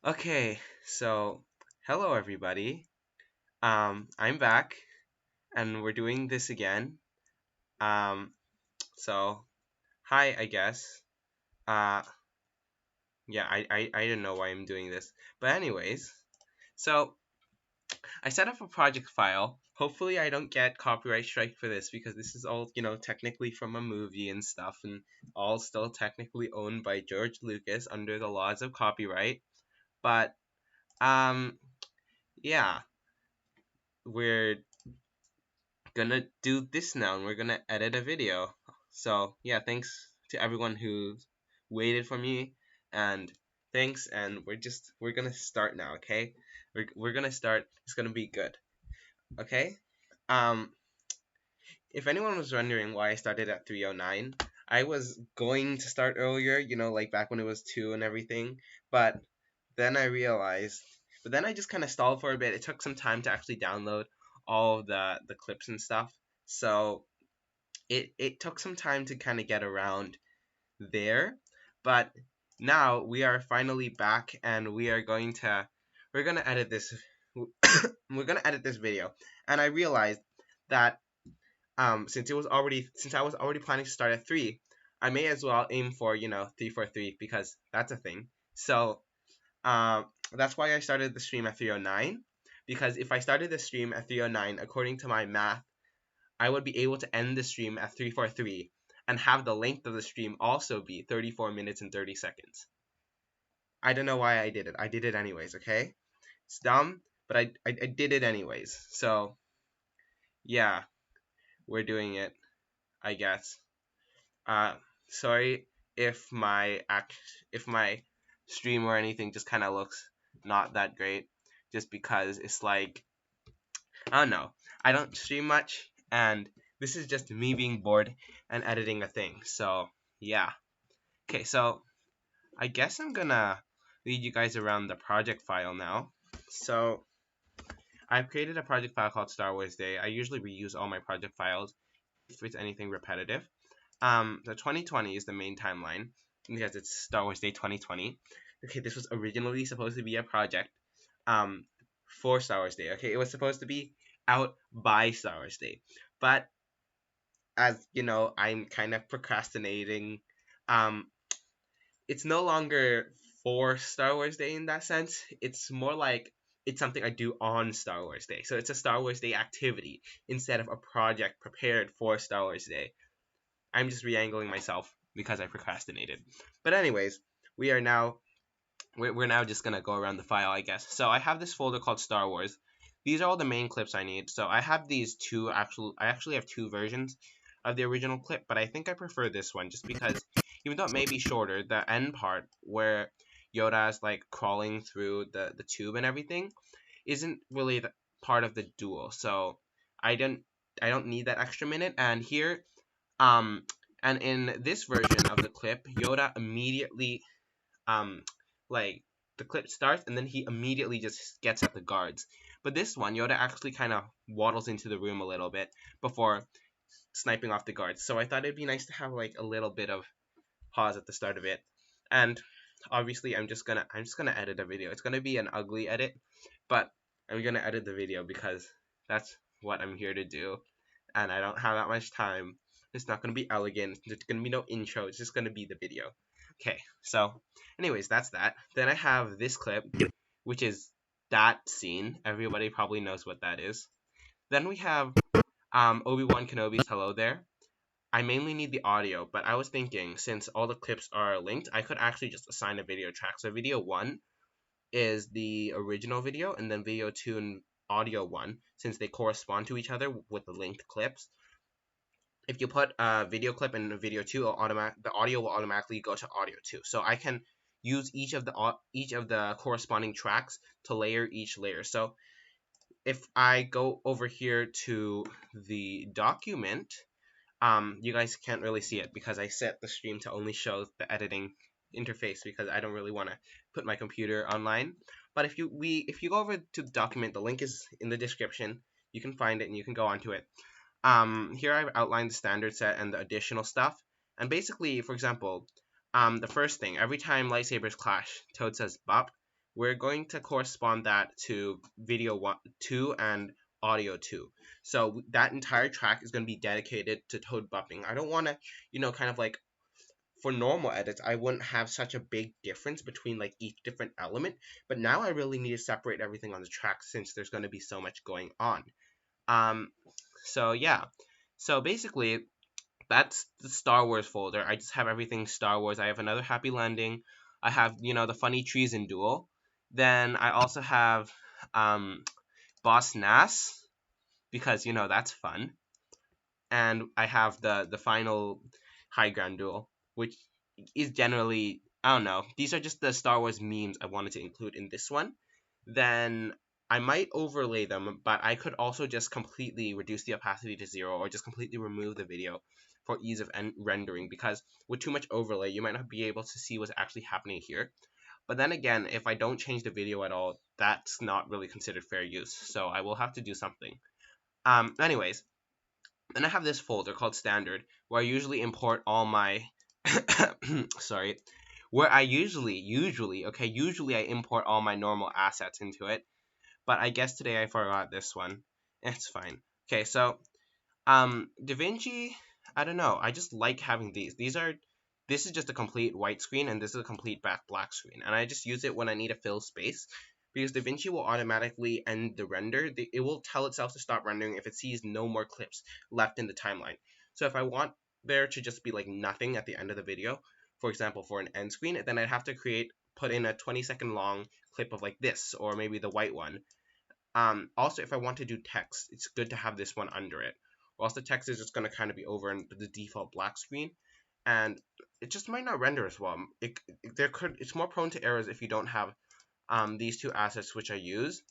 Okay, so hello everybody. I'm back and we're doing this again. Um, so hi, I guess. Uh, yeah, I don't know why I'm doing this, but anyways, so I set up a project file. Hopefully, I don't get copyright strike for this because this is all technically from a movie and stuff, and all still technically owned by George Lucas under the laws of copyright. But um, yeah, we're gonna do this now and we're gonna edit a video. So yeah, thanks to everyone who waited for me, and thanks, and we're gonna start now, okay? We're gonna start. It's gonna be good. Okay? Um if anyone was wondering why I started at 3:09, I was going to start earlier, like back when it was 2 and everything, but then I realized but then I just kind of stalled for a bit. It took some time to actually download all of the clips and stuff. So it took some time to kind of get around there, but now we are finally back and we're gonna edit this we're gonna edit this video. And I realized that since I was already planning to start at 3, I may as well aim for 343 because that's a thing. So that's why I started the stream at 3:09, because if I started the stream at 3:09, according to my math, I would be able to end the stream at 3:43 and have the length of the stream also be 34 minutes and 30 seconds. I don't know why I did it. I did it anyways, okay? It's dumb, but I did it anyways. So, yeah, we're doing it, I guess. Uh, sorry if if my stream or anything just kind of looks not that great, just because it's like, I don't know. I don't stream much, and this is just me being bored and editing a thing. So, yeah. Okay, so I guess I'm gonna lead you guys around the project file now. So, I've created a project file called Star Wars Day. I usually reuse all my project files if it's anything repetitive. The 2020 is the main timeline because it's Star Wars Day 2020. Okay, this was originally supposed to be a project um for Star Wars Day. Okay, it was supposed to be out by Star Wars Day, but as you know, I'm kind of procrastinating. Um, it's no longer for Star Wars Day in that sense. It's more like it's something I do on Star Wars Day. So it's a Star Wars Day activity instead of a project prepared for Star Wars Day. I'm just re-angling myself because I procrastinated. But anyways, we are now we're now just gonna go around the file, I guess. So I have this folder called Star Wars. These are all the main clips I need. So I have these I actually have two versions of the original clip, but I think I prefer this one just because even though it may be shorter, the end part where Yoda's like crawling through the tube and everything isn't really the part of the duel. So I don't I don't need that extra minute. And here um and in this version of the clip, Yoda immediately um like the clip starts and then he immediately just gets at the guards. But this one, Yoda actually kind of waddles into the room a little bit before sniping off the guards. So I thought it'd be nice to have like a little bit of pause at the start of it. And obviously I'm just gonna edit a video. It's gonna be an ugly edit, but I'm gonna edit the video because that's what I'm here to do. And I don't have that much time. It's not gonna be elegant. There's gonna be no intro. It's just gonna be the video. Okay, so anyways, that's that. Then I have this clip, which is that scene. Everybody probably knows what that is. Then we have Obi-Wan Kenobi's Hello There. I mainly need the audio, but I was thinking since all the clips are linked, I could actually just assign a video track. So video 1 is the original video, and then video 2 and audio 1, since they correspond to each other with the linked clips. If you put a video clip in video 2, the audio will automatically go to audio 2. So I can use each of the corresponding tracks to layer each layer. So if I go over here to the document, you guys can't really see it because I set the stream to only show the editing interface because I don't really want to put my computer online. But if you go over to the document, the link is in the description. You can find it and you can go onto it. Here I've outlined the standard set and the additional stuff. And basically, for example, the first thing, every time lightsabers clash, Toad says bop. we're going to correspond that to video 2 and audio 2. So that entire track is going to be dedicated to Toad bumping. I don't want to, kind of like for normal edits, I wouldn't have such a big difference between like each different element, but now I really need to separate everything on the track since there's going to be so much going on. So yeah, so basically that's the Star Wars folder. I just have everything Star Wars. I have another Happy Landing. I have, the funny treason duel. Then I also have Boss Nass because, that's fun. And I have the final high ground duel, which is generally, I don't know. These are just the Star Wars memes I wanted to include in this one. Then I might overlay them, but I could also just completely reduce the opacity to 0 or just completely remove the video for ease of rendering, because with too much overlay you might not be able to see what's actually happening here. But then again, if I don't change the video at all, that's not really considered fair use, so I will have to do something. Anyways, then I have this folder called standard where I usually import all my sorry, where I usually I import all my normal assets into it, but I guess today I forgot this one. It's fine. Okay, so DaVinci, I don't know. I just like having these. This is just a complete white screen and this is a complete black screen, and I just use it when I need to fill space because DaVinci will automatically end the render. It will tell itself to stop rendering if it sees no more clips left in the timeline. So if I want there to just be like nothing at the end of the video, for example, for an end screen, then I'd have to put in a 20-second long clip of like this, or maybe the white one. Also, if I want to do text, it's good to have this one under it. Or else the text is just going to kind of be over in the default black screen, and it just might not render as well. It's more prone to errors if you don't have these two assets which I use.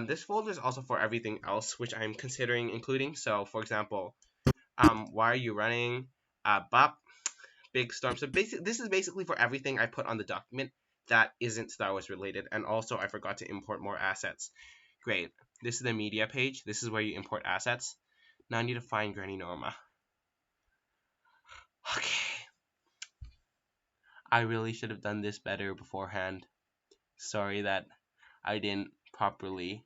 This folder is also for everything else which I'm considering including. So, for example, why are you running? Bop, big storm. So this is basically for everything I put on the document that isn't Star Wars related. And also, I forgot to import more assets. Great. This is the media page. This is where you import assets. Now I need to find Granny Norma. Okay. I really should have done this better beforehand. Sorry that I didn't properly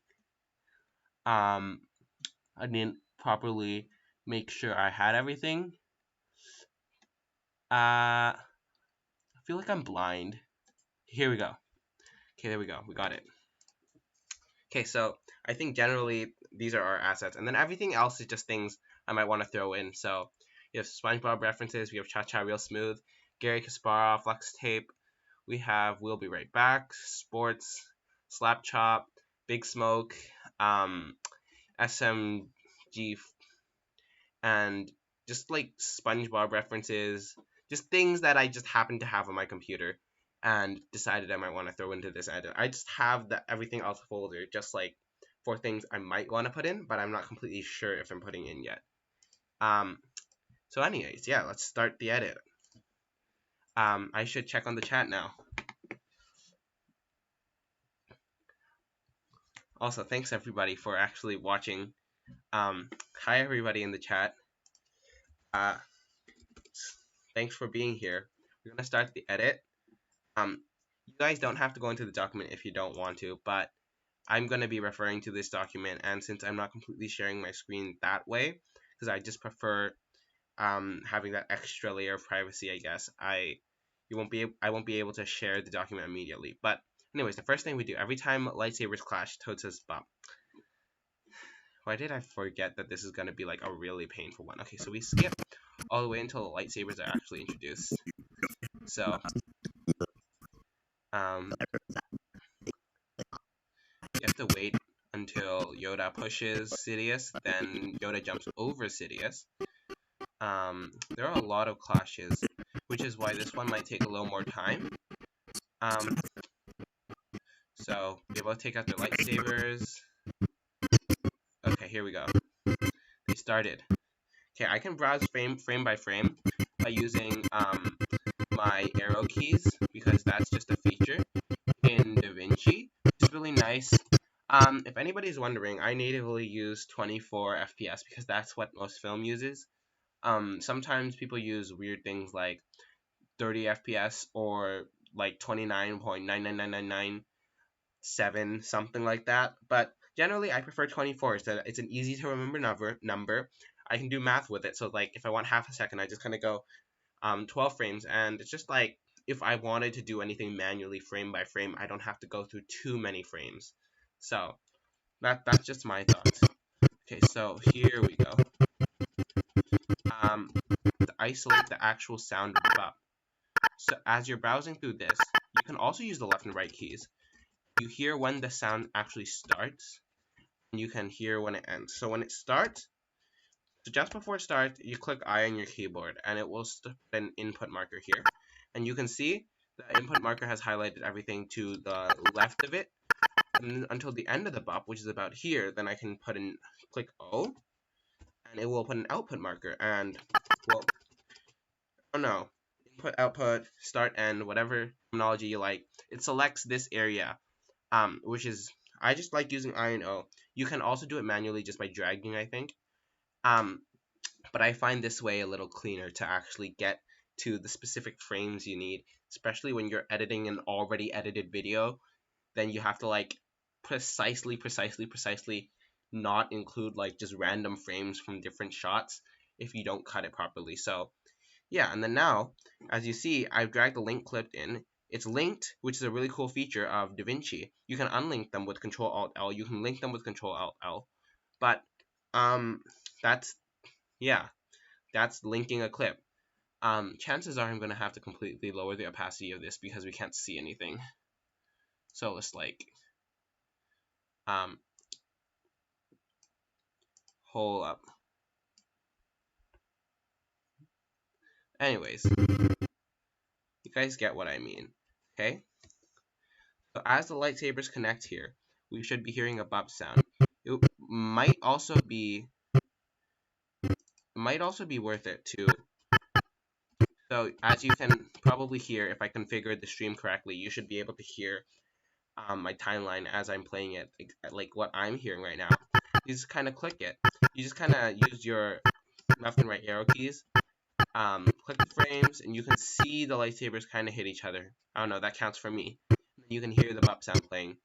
make sure I had everything. I feel like I'm blind. Here we go. Okay, there we go. We got it. Okay, so I think generally these are our assets, and then everything else is just things I might want to throw in. So we have SpongeBob references, we have Cha Cha Real Smooth, Gary Kasparov, Flex Tape, we have We'll Be Right Back, Sports, Slap Chop, Big Smoke, SMG, and just like SpongeBob references, just things that I just happen to have on my computer and decided I might want to throw into this edit. I just have the everything else folder just like for things I might want to put in, but I'm not completely sure if I'm putting in yet. So anyways, yeah, let's start the edit. I should check on the chat now. Also, thanks everybody for actually watching. Hi everybody in the chat. Thanks for being here. We're gonna start the edit. You guys don't have to go into the document if you don't want to, but I'm going to be referring to this document, and since I'm not completely sharing my screen that way, because I just prefer having that extra layer of privacy, I guess, I won't be able to share the document immediately. But anyways, the first thing we do, every time lightsabers clash, Toad says bop. Why did I forget that this is going to be like a really painful one? Okay, so we skip all the way until the lightsabers are actually introduced. So you have to wait until Yoda pushes Sidious, then Yoda jumps over Sidious. There are a lot of clashes, which is why this one might take a little more time. So they both take out their lightsabers. Okay, here we go. They started. Okay, I can browse frame by frame by using my arrow keys, because that's just a feature in DaVinci. It's really nice. If anybody's wondering, I natively use 24 FPS because that's what most film uses. Sometimes people use weird things like 30 FPS or like 29.99999. 7, something like that. But generally, I prefer 24. So it's an easy to remember number. I can do math with it. So like if I want half a second, I just kind of go 12 frames, and it's just like if I wanted to do anything manually frame by frame, I don't have to go through too many frames. So that's just my thoughts. Okay, so here we go. To isolate the actual sound of the bop. So as you're browsing through this, you can also use the left and right keys. You hear when the sound actually starts, and you can hear when it ends. So when it starts, so just before it starts, you click I on your keyboard, and it will put an input marker here. And you can see the input marker has highlighted everything to the left of it. And until the end of the bop, which is about here, then I can put in click O, and it will put an output marker. And well, oh no, input, output, start, end, whatever terminology you like. It selects this area, which is I just like using I and O. You can also do it manually just by dragging, I think. But I find this way a little cleaner to actually get to the specific frames you need, especially when you're editing an already edited video. Then you have to like precisely not include like just random frames from different shots if you don't cut it properly. So yeah, and then now, as you see, I've dragged the link clip in. It's linked, which is a really cool feature of DaVinci. You can unlink them with Control Alt L. You can link them with Control Alt L. But that's yeah, that's linking a clip. Chances are I'm gonna have to completely lower the opacity of this because we can't see anything. So let's like hold up. Anyways, you guys get what I mean, okay? So as the lightsabers connect here, we should be hearing a bop sound. It might also be worth it to. So as you can probably hear, if I configured the stream correctly, you should be able to hear my timeline as I'm playing it, like what I'm hearing right now. You just kind of click it. You just kind of use your left and right arrow keys, click the frames, and you can see the lightsabers kind of hit each other. I don't know, that counts for me. You can hear the bop sound playing.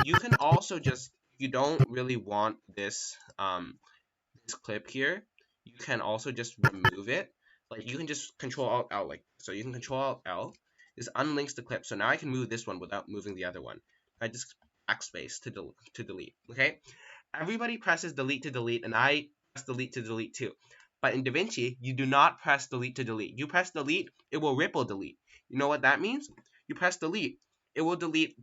You can also just, if you don't really want this this clip here, you can also just remove it. Like you can just Control Alt L, like so. You can Control Alt L. This unlinks the clip, so now I can move this one without moving the other one. I just backspace to delete. Okay, everybody presses delete to delete, and I press delete to delete too. But in DaVinci, you do not press delete to delete. You press delete, it will ripple delete. You know what that means? You press delete, it will delete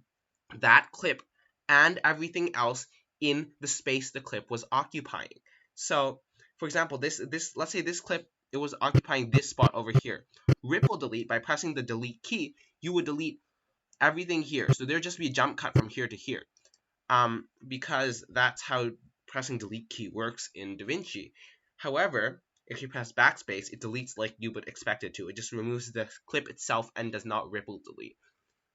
that clip and everything else in the space the clip was occupying. So, for example, this let's say this clip, it was occupying this spot over here. Ripple delete, by pressing the delete key, you would delete everything here. So there'd just be a jump cut from here to here. Because that's how pressing delete key works in DaVinci. However, if you press backspace, it deletes like you would expect it to. It just removes the clip itself and does not ripple delete.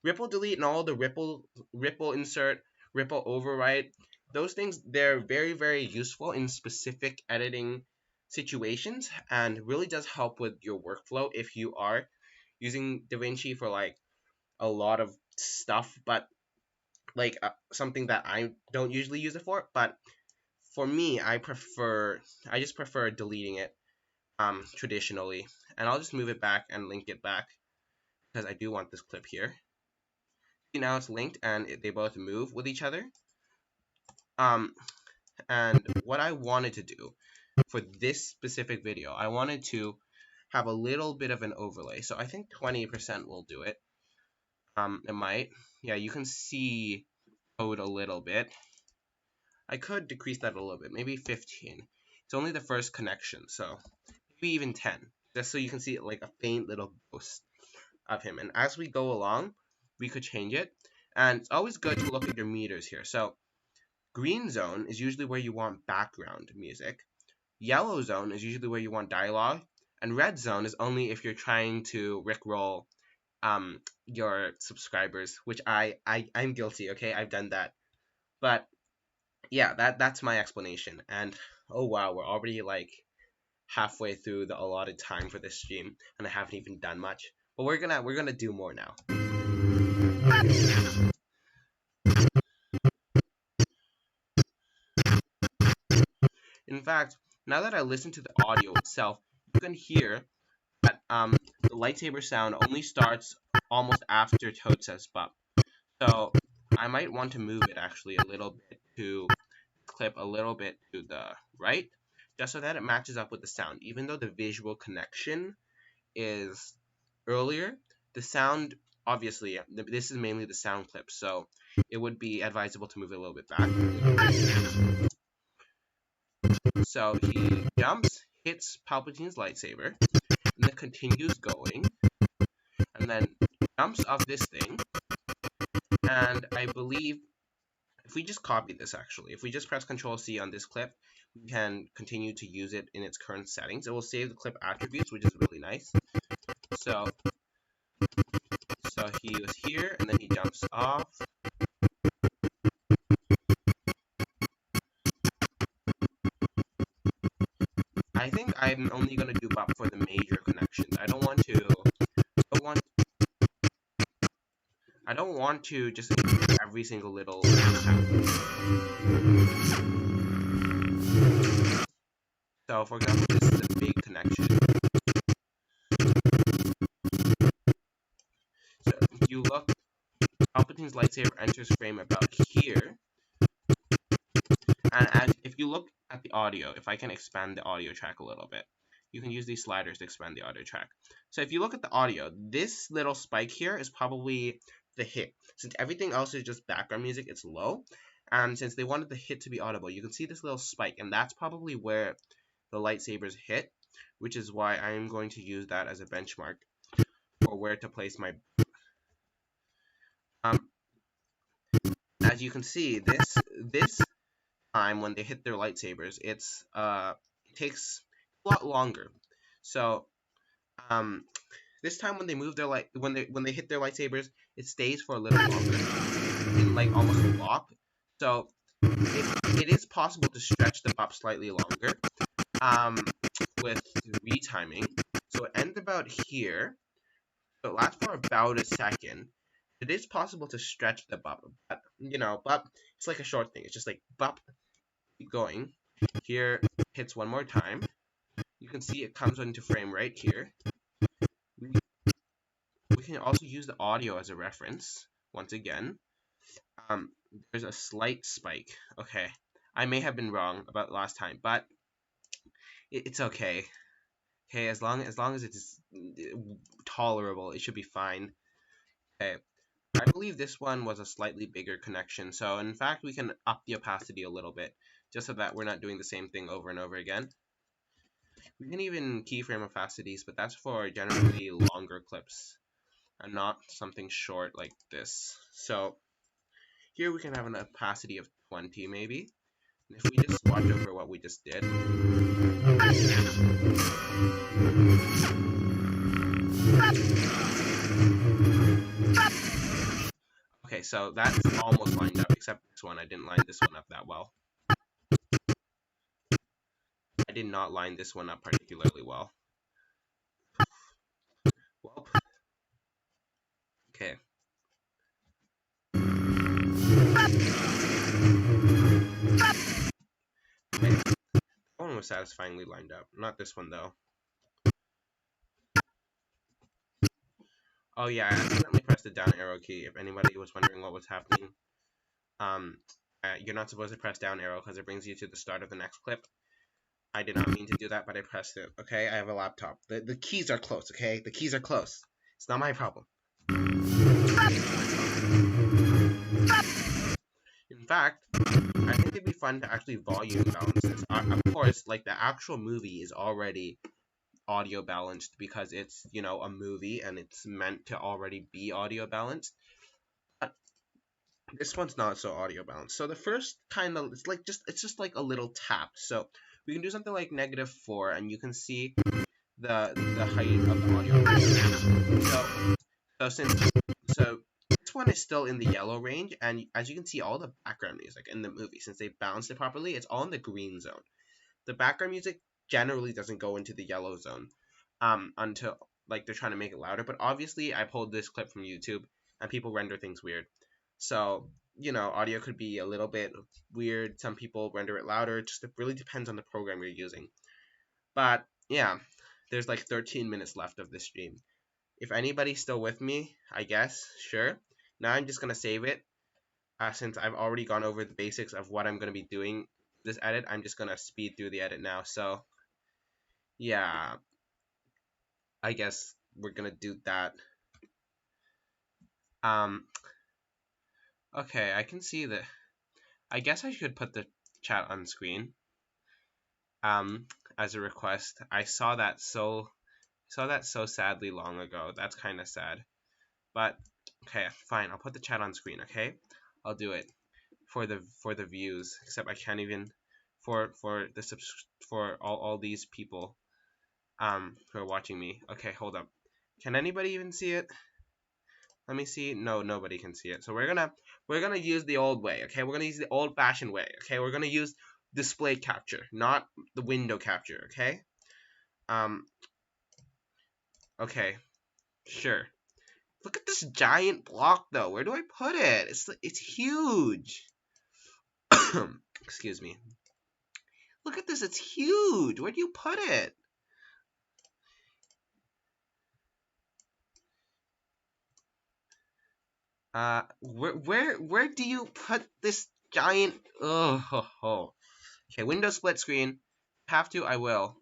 Ripple delete and all the ripple insert, ripple overwrite, those things, they're very useful in specific editing situations and really does help with your workflow if you are using DaVinci for like a lot of stuff, but like something that I don't usually use it for. But for me, I just prefer deleting it traditionally, and I'll just move it back and link it back because I do want this clip here. See, now it's linked and they both move with each other. And what I wanted to do for this specific video, I wanted to have a little bit of an overlay. So I think 20% will do it. It might. Yeah, you can see code a little bit. I could decrease that a little bit, maybe 15. It's only the first connection, so maybe even 10, just so you can see like a faint little ghost of him. And as we go along, we could change it. And it's always good to look at your meters here. So green zone is usually where you want background music. Yellow zone is usually where you want dialogue. And red zone is only if you're trying to rickroll your subscribers, which I'm guilty, okay? I've done that. But yeah, that's my explanation. And oh wow, we're already like halfway through the allotted time for this stream, and I haven't even done much. But we're gonna do more now. In fact, now that I listen to the audio itself, you can hear that the lightsaber sound only starts almost after Toad says "bop." So I might want to move it actually a little bit to clip a little bit to the right, just so that it matches up with the sound. Even though the visual connection is earlier, the sound, obviously, this is mainly the sound clip, so it would be advisable to move it a little bit back. So he jumps, hits Palpatine's lightsaber, and then continues going, and then jumps off this thing, and I believe if we just copy this actually, if we just press Control C on this clip, we can continue to use it in its current settings. It will save the clip attributes, which is really nice. So he was here, and then he jumps off. I think I'm only going to do bop for the major connections. I don't want to just include every single little tap. So for example, this is a big connection. So if you look, Palpatine's lightsaber enters frame about here. And if you look at the audio, if I can expand the audio track a little bit, you can use these sliders to expand the audio track. So if you look at the audio, this little spike here is probably the hit. Since everything else is just background music, it's low. And since they wanted the hit to be audible, you can see this little spike, and that's probably where the lightsabers hit, which is why I'm going to use that as a benchmark for where to place my... as you can see, this time when they hit their lightsabers, it takes a lot longer. So this time when they move their when they hit their lightsabers, it stays for a little longer, in like almost a lock. So it is possible to stretch the bop slightly longer with retiming. So it ends about here. So it lasts for about a second. It is possible to stretch the bop, but bop, it's like a short thing. It's just like bop, keep going. Here hits one more time. You can see it comes into frame right here. We can also use the audio as a reference. Once again, there's a slight spike. Okay, I may have been wrong about last time, but it's okay. Okay, as long as it's tolerable, it should be fine. Okay, I believe this one was a slightly bigger connection, so in fact we can up the opacity a little bit, just so that we're not doing the same thing over and over again. We can even keyframe opacities, but that's for generally longer clips and not something short like this. So here we can have an opacity of 20 maybe. And if we just watch over what we just did. Okay, so that's almost lined up, except this one. I didn't line this one up that well. I did not line this one up particularly well. Well, okay. That one was satisfyingly lined up. Not this one, though. Oh yeah, I accidentally pressed the down arrow key, if anybody was wondering what was happening. You're not supposed to press down arrow because it brings you to the start of the next clip. I did not mean to do that, but I pressed it. Okay, I have a laptop. The keys are close, okay? The keys are close. It's not my problem. In fact, I think it'd be fun to actually volume balance this. Of course, like the actual movie is already audio balanced because it's, a movie and it's meant to already be audio balanced. But this one's not so audio balanced. So the first kind of, it's just like a little tap. So we can do something like -4, and you can see the height of the audio. So this one is still in the yellow range, and as you can see, all the background music in the movie, since they balanced it properly, it's all in the green zone. The background music generally doesn't go into the yellow zone until like they're trying to make it louder. But obviously, I pulled this clip from YouTube, and people render things weird. So you know, audio could be a little bit weird. Some people render it louder. Just it really depends on the program you're using. But yeah, there's like 13 minutes left of this stream. If anybody's still with me, I guess, sure. Now I'm just gonna save it. Since I've already gone over the basics of what I'm gonna be doing this edit, I'm just gonna speed through the edit now. So yeah, I guess we're gonna do that. Um, okay, I can see that. I guess I should put the chat on screen. Um, as a request. I saw that so sadly long ago. That's kind of sad. But okay, fine. I'll put the chat on screen. Okay, I'll do it for the views. Except I can't even for the for all these people who are watching me. Okay, hold up. Can anybody even see it? Let me see. No, nobody can see it. So we're gonna use the old way. Okay, we're gonna use the old-fashioned way. Okay, we're gonna use display capture, not the window capture. Okay. Um. Okay. Sure. Look at this giant block, though. Where do I put it? It's huge. Excuse me. Look at this. It's huge. Where do you put it? Where do you put this giant? Oh. Okay, Windows split screen. Have to, I will.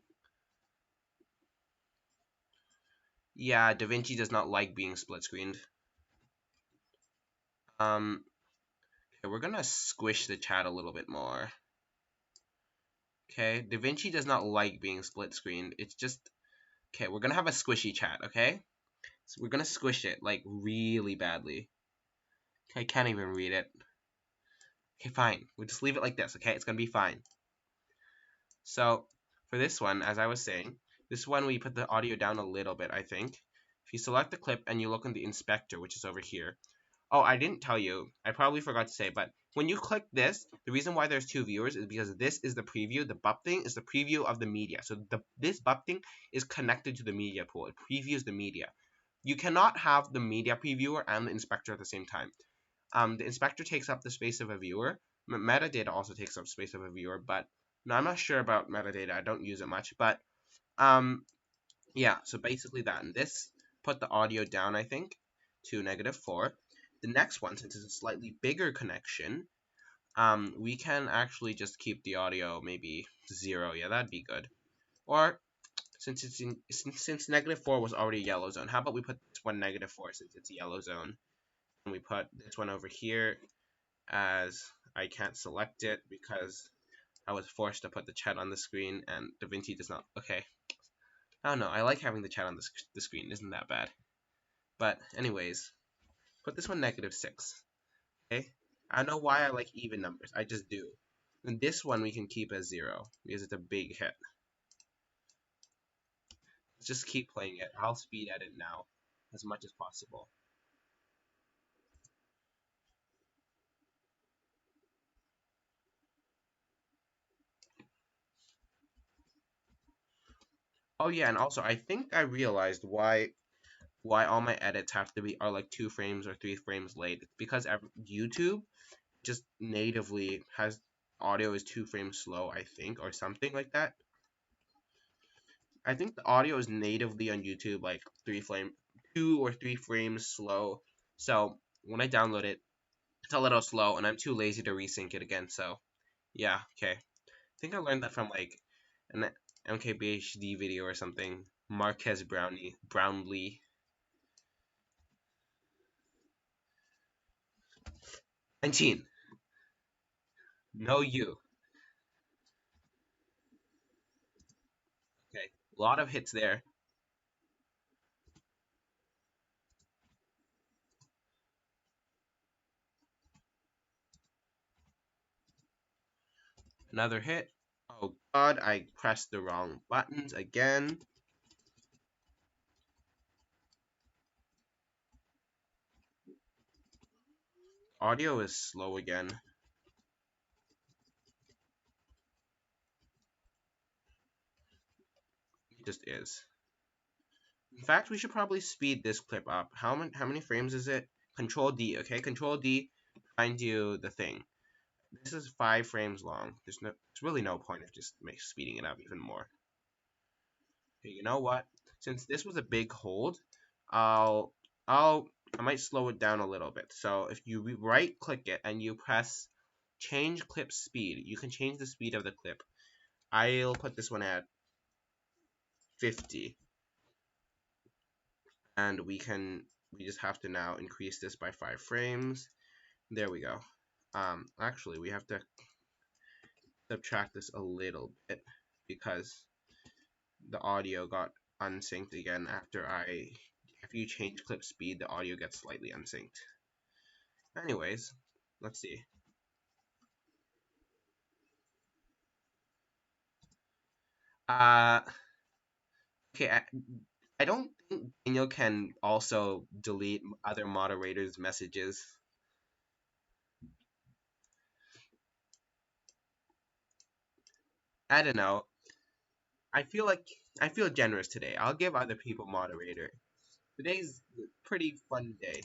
Yeah, DaVinci does not like being split screened. Okay, we're gonna squish the chat a little bit more. Okay, DaVinci does not like being split screened. It's just okay. We're gonna have a squishy chat. Okay, so we're gonna squish it like really badly. Okay, I can't even read it. Okay, fine. We'll just leave it like this. Okay, it's gonna be fine. So for this one, as I was saying, this one we put the audio down a little bit. I think if you select the clip and you look in the inspector, which is over here. Oh, I didn't tell you. I probably forgot to say, but when you click this, the reason why there's two viewers is because this is the preview. The bump thing is the preview of the media. So this bump thing is connected to the media pool. It previews the media. You cannot have the media previewer and the inspector at the same time. The inspector takes up the space of a viewer. Metadata also takes up space of a viewer, but no, I'm not sure about metadata. I don't use it much, but yeah. So basically that, and this put the audio down, I think, to -4. The next one, since it's a slightly bigger connection, we can actually just keep the audio maybe 0. Yeah, that'd be good. Or since since -4 was already yellow zone, how about we put this one -4 since it's a yellow zone, and we put this one over here as I can't select it because I was forced to put the chat on the screen and DaVinci does not. Okay, I don't know. I like having the chat on the screen. Isn't that bad? But anyways, put this one -6. Okay? I don't know why I like even numbers. I just do. And this one we can keep as 0 because it's a big hit. Let's just keep playing it. I'll speed edit now as much as possible. Oh yeah, and also I think I realized why all my edits have to be are like 2 frames or 3 frames late. It's because YouTube just natively has audio is 2 frames slow, I think, or something like that. I think the audio is natively on YouTube like 2 or 3 frames slow. So when I download it, it's a little slow, and I'm too lazy to resync it again. So yeah, okay. I think I learned that from like an MKBHD video or something. Marquez Brownlee. 19. No you. Okay, a lot of hits there. Another hit. Oh god, I pressed the wrong buttons again. Audio is slow again. It just is. In fact, we should probably speed this clip up. How many frames is it? Control D, okay? Control D. find you the thing. This is 5 frames long. There's really no point of just speeding it up even more. Okay, you know what? Since this was a big hold, I'll I'll I might slow it down a little bit. So if you right click it and you press change clip speed, you can change the speed of the clip. I'll put this one at 50, and we just have to now increase this by 5 frames. There we go. Actually, we have to subtract this a little bit because the audio got unsynced again if you change clip speed, the audio gets slightly unsynced. Anyways, let's see. Uh, okay, I don't think Daniel can also delete other moderators' messages. I don't know. I feel generous today. I'll give other people moderator. Today's a pretty fun day.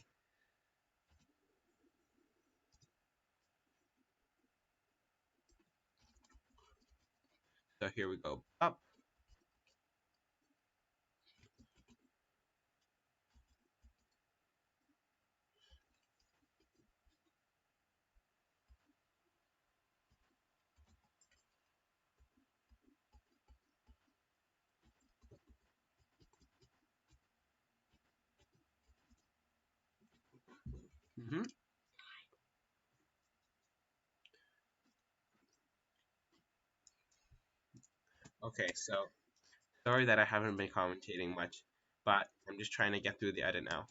So here we go. Up. Mm-hmm. Okay, so sorry that I haven't been commentating much, but I'm just trying to get through the edit now.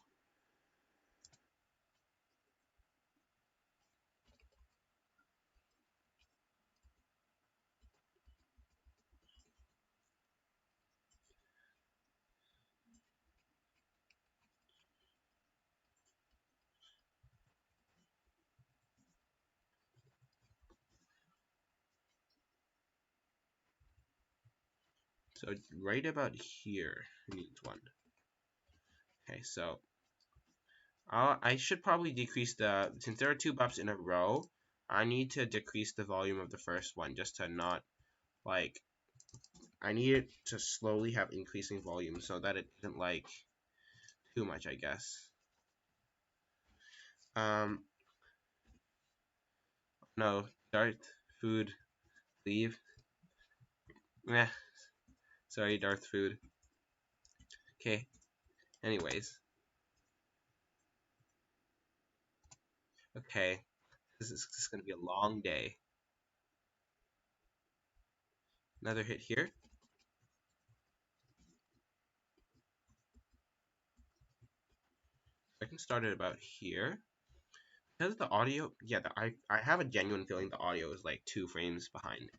So right about here needs one. Okay, so I should probably decrease since there are 2 buffs in a row, I need to decrease the volume of the first one just to not, like, I need it to slowly have increasing volume so that it isn't, like, too much, I guess. No, Darth, food, leave. Meh, sorry, Darth food. Okay, anyways. Okay, this is gonna be a long day. Another hit here. I can start it about here. Because the audio, yeah, I have a genuine feeling the audio is like 2 frames behind.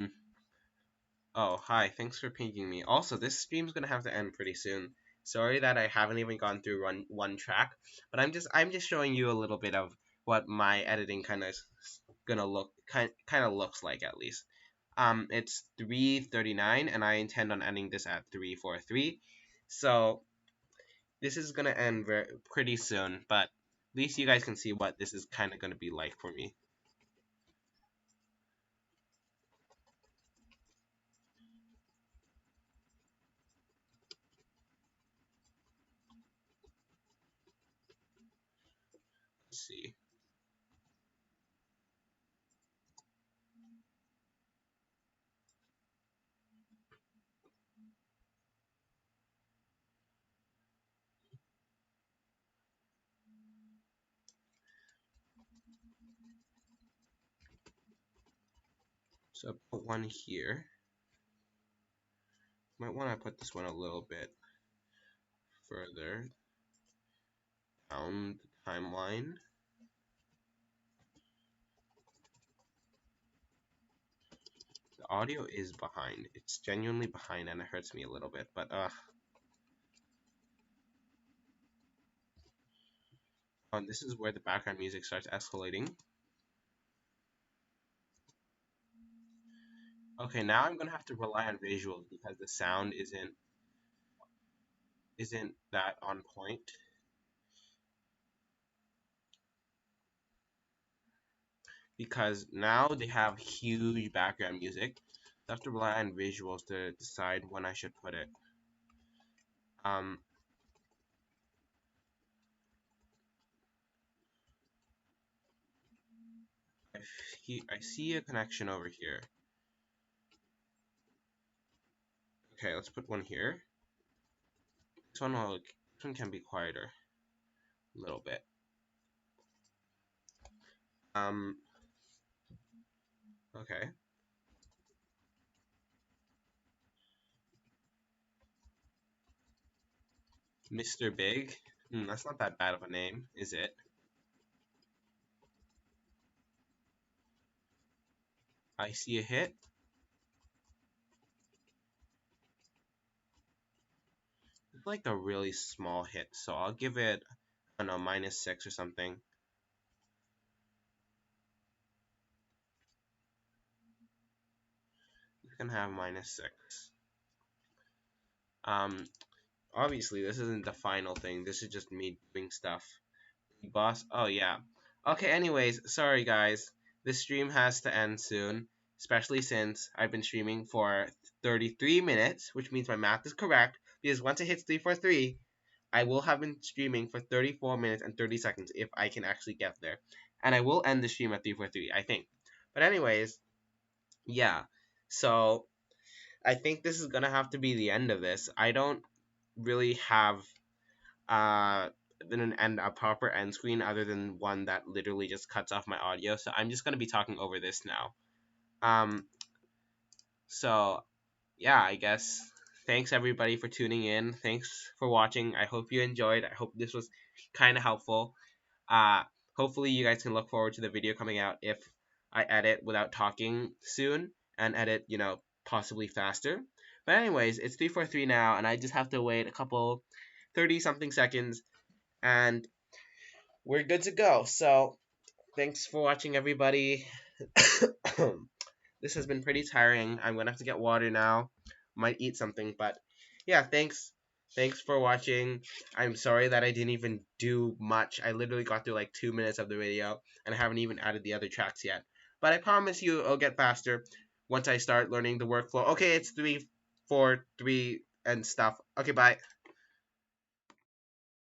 Hmm. Oh, hi, thanks for pinging me. Also, this stream's gonna have to end pretty soon. Sorry that I haven't even gone through one track, but I'm just showing you a little bit of what my editing kind of gonna kind of looks like at least. It's 3:39, and I intend on ending this at 3:43. So this is gonna end pretty soon, but at least you guys can see what this is kind of gonna be like for me. Let's see. So put one here. Might want to put this one a little bit further. Sound timeline. The audio is behind. It's genuinely behind and it hurts me a little bit, but this is where the background music starts escalating. Okay, now I'm gonna have to rely on visuals because the sound isn't that on point. Because now they have huge background music. So I have to rely on visuals to decide when I should put it. Um, I see a connection over here. Okay, let's put one here. This one can be quieter a little bit. Okay. Mr. Big. That's not that bad of a name, is it? I see a hit. It's like a really small hit, so I'll give it, I don't know, -6 or something. You can have -6. Obviously this isn't the final thing. This is just me doing stuff. Boss. Oh yeah. Okay. Anyways, sorry guys. This stream has to end soon, especially since I've been streaming for 33 minutes, which means my math is correct. Because once it hits 343, I will have been streaming for 34 minutes and 30 seconds if I can actually get there, and I will end the stream at 343, I think. But anyways, yeah. So I think this is gonna have to be the end of this. I don't really have uh and a proper end screen other than one that literally just cuts off my audio, so I'm just going to be talking over this now. So yeah, I guess thanks everybody for tuning in. Thanks for watching. I hope you enjoyed. I hope this was kind of helpful. uh Hopefully you guys can look forward to the video coming out if I edit without talking soon, and edit, possibly faster. But anyways, it's 343 now, and I just have to wait a couple 30 something seconds, and we're good to go. So thanks for watching, everybody. This has been pretty tiring. I'm gonna have to get water now. Might eat something, but yeah, thanks for watching. I'm sorry that I didn't even do much. I literally got through like 2 minutes of the video, and I haven't even added the other tracks yet. But I promise you it'll get faster once I start learning the workflow. Okay, it's 3 4 3 and stuff. Okay, bye.